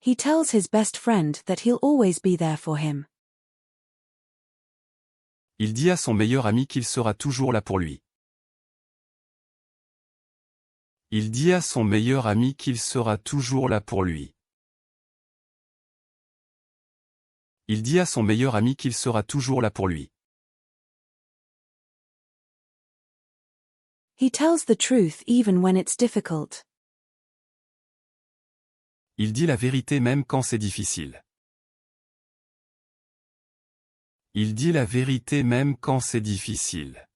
He tells his best friend that he'll always be there for him. Il dit à son meilleur ami qu'il sera toujours là pour lui. Il dit à son meilleur ami qu'il sera toujours là pour lui. Il dit à son meilleur ami qu'il sera toujours là pour lui. He tells the truth even when it's difficult. Il dit la vérité même quand c'est difficile. Il dit la vérité même quand c'est difficile.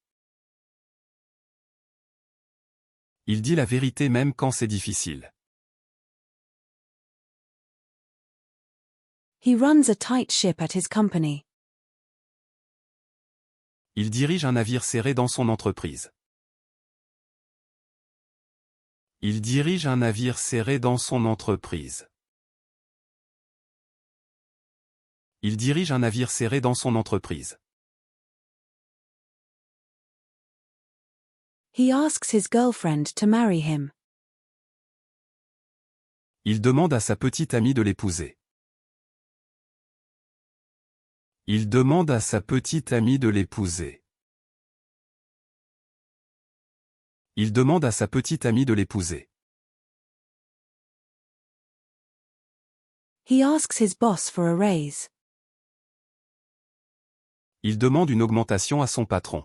Il dit la vérité même quand c'est difficile. He runs a tight ship at his company. Il dirige un navire serré dans son entreprise. Il dirige un navire serré dans son entreprise. Il dirige un navire serré dans son entreprise. He asks his girlfriend to marry him. Il demande à sa petite amie de l'épouser. Il demande à sa petite amie de l'épouser. Il demande à sa petite amie de l'épouser. He asks his boss for a raise. Il demande une augmentation à son patron.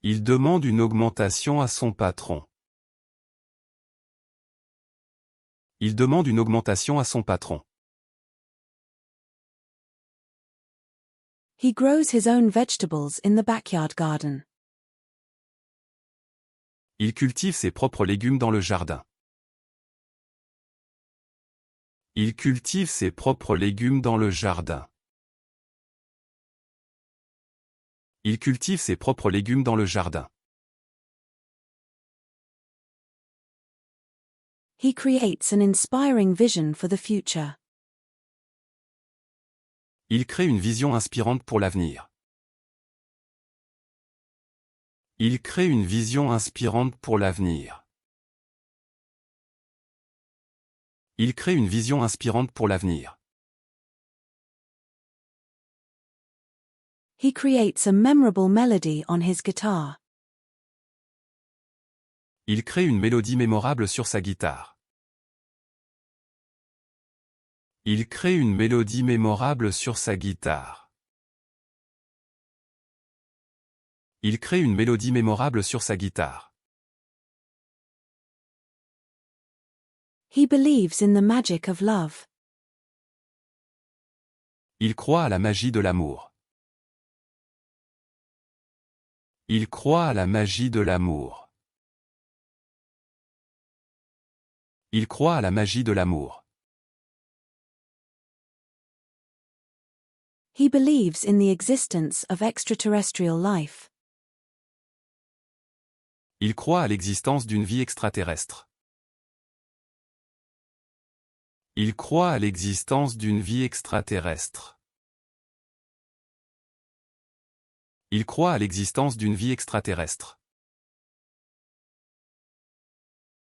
Il demande une augmentation à son patron. Il demande une augmentation à son patron. He grows his own vegetables in the backyard garden. Il cultive ses propres légumes dans le jardin. Il cultive ses propres légumes dans le jardin. Il cultive ses propres légumes dans le jardin. He creates an inspiring vision for the future. Il crée une vision inspirante pour l'avenir. Il crée une vision inspirante pour l'avenir. Il crée une vision inspirante pour l'avenir. He creates a memorable melody on his guitar. Il crée une mélodie mémorable sur sa guitare. Il crée une mélodie mémorable sur sa guitare. Il crée une mélodie mémorable sur sa guitare. He believes in the magic of love. Il croit à la magie de l'amour. Il croit à la magie de l'amour. Il croit à la magie de l'amour. He believes in the existence of extraterrestrial life. Il croit à l'existence d'une vie extraterrestre. Il croit à l'existence d'une vie extraterrestre. Il croit à l'existence d'une vie extraterrestre.